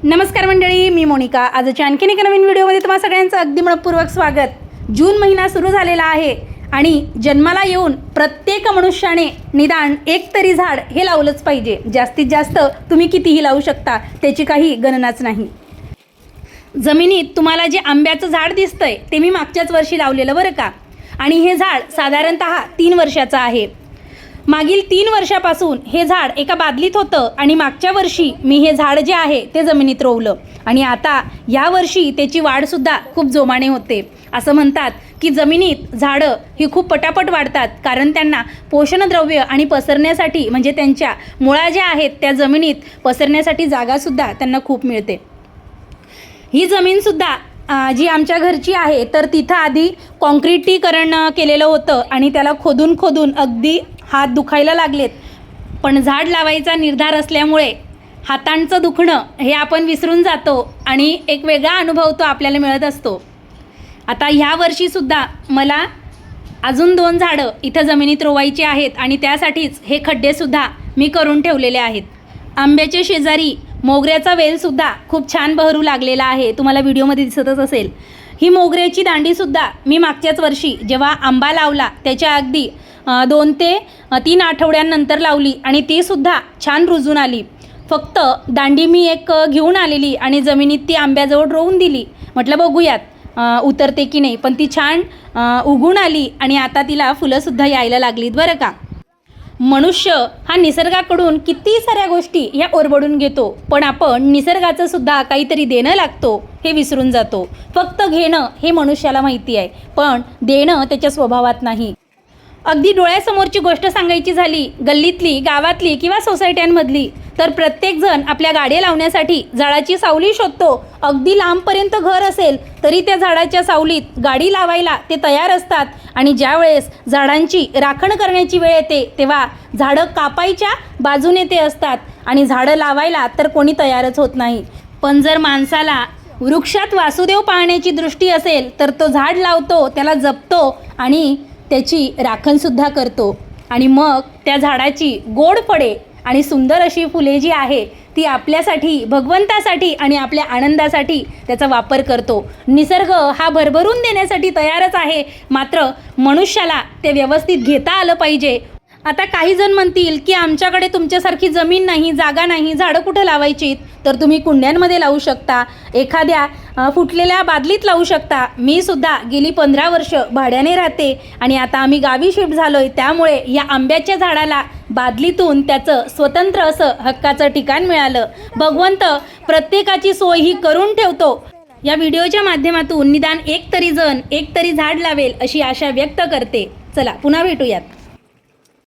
नमस्कार मंडळी, मी मोनिका. आजच्या आणखीन एका नवीन व्हिडिओमध्ये तुम्हा सगळ्यांचं अगदी मनपूर्वक स्वागत. जून महिना सुरू झालेला आहे आणि जन्माला येऊन प्रत्येक मनुष्याने निदान एक तरी झाड हे लावलंच पाहिजे. जास्तीत जास्त तुम्ही कितीही लावू शकता, त्याची काही गणनाच नाही. जमिनीत तुम्हाला जे आंब्याचं झाड दिसतंय ते मी मागच्याच वर्षी लावलेलं बरं का. आणि हे झाड साधारणतः 3 वर्षाचं आहे. मागील 3 वर्षापासून हे झाड एका बादलीत होतं आणि मागच्या वर्षी मी हे झाड जे आहे ते जमिनीत रोवलं आणि आता या वर्षी त्याची वाढसुद्धा खूप जोमाने होते. असं म्हणतात की जमिनीत झाडं ही खूप पटापट वाढतात, कारण त्यांना पोषणद्रव्य आणि पसरण्यासाठी म्हणजे त्यांच्या मुळा ज्या आहेत त्या जमिनीत पसरण्यासाठी जागासुद्धा त्यांना खूप मिळते. ही जमीनसुद्धा जी आमच्या घरची आहे तर तिथं आधी कॉन्क्रिटीकरण केलेलं होतं आणि त्याला खोदून खोदून अगदी हात दुखायला लागलेत. पण झाड लावायचा निर्धार असल्यामुळे हातांचं दुखणं हे आपण विसरून जातो आणि एक वेगळा अनुभव तो आपल्याला मिळत असतो. आता ह्या वर्षीसुद्धा मला अजून 2 झाडं इथं जमिनीत रोवायची आहेत आणि त्यासाठीच हे खड्डेसुद्धा मी करून ठेवलेले आहेत. आंब्याच्या शेजारी मोगऱ्याचा वेलसुद्धा खूप छान बहरू लागलेला आहे, तुम्हाला व्हिडिओमध्ये दिसतच असेल. ही मोगऱ्याची दांडीसुद्धा मी मागच्याच वर्षी जेव्हा आंबा लावला त्याच्या अगदी 2 ते 3 आठवड्यांनंतर लावली आणि तीसुद्धा छान रुजून आली. फक्त दांडी मी एक घेऊन आलेली आणि जमिनीत ती आंब्याजवळ रोवून दिली. म्हटलं बघूयात उतरते की नाही, पण ती छान उगून आली आणि आता तिला फुलंसुद्धा यायला लागलीत बरं का. मनुष्य हा निसर्गाकडून किती साऱ्या गोष्टी ह्या ओरबडून घेतो, पण आपण निसर्गाचं सुद्धा काहीतरी देणं लागतो हे विसरून जातो. फक्त घेणं हे मनुष्याला माहिती आहे, पण देणं त्याच्या स्वभावात नाही. अगदी डोळ्यासमोरची गोष्ट सांगायची झाली, गल्लीतली, गावातली किंवा सोसायट्यांमधली, तर प्रत्येकजण आपल्या गाड्या लावण्यासाठी झाडाची सावली शोधतो. अगदी लांबपर्यंत घर असेल तरी त्या झाडाच्या सावलीत गाडी लावायला ते तयार असतात. आणि ज्यावेळेस झाडांची राखण करण्याची वेळ येते तेव्हा झाडं कापायच्या बाजूने ते असतात आणि झाडं लावायला तर कोणी तयारच होत नाही. पण जर माणसाला वृक्षात वासुदेव पाहण्याची दृष्टी असेल तर तो झाड लावतो, त्याला जपतो आणि त्याची राखणसुद्धा करतो. आणि मग त्या झाडाची गोड फळे आणि सुंदर अशी फुले जी आहे ती आपल्यासाठी, भगवंतासाठी आणि आपल्या आनंदासाठी त्याचा वापर करतो. निसर्ग हा भरभरून देण्यासाठी तयारच आहे, मात्र मनुष्याला ते व्यवस्थित घेता आलं पाहिजे. आता काही जण म्हणतील की आमच्याकडे तुमच्यासारखी जमीन नाही, जागा नाही, झाडं कुठं लावायची, तर तुम्ही कुंड्यांमध्ये लावू शकता, एखाद्या फुटलेल्या बादलीत लावू शकता. मी सुद्धा गेली 15 वर्ष भाड्याने राहते आणि आता आम्ही गावी शिफ्ट झालो आहे, त्यामुळे या आंब्याच्या झाडाला बादलीतून त्याचं स्वतंत्र असं हक्काचं ठिकाण मिळालं. भगवंत प्रत्येकाची सोय ही करून ठेवतो. या व्हिडिओच्या माध्यमातून निदान एक तरी झाड लावेल अशी आशा व्यक्त करते. चला पुन्हा भेटूयात.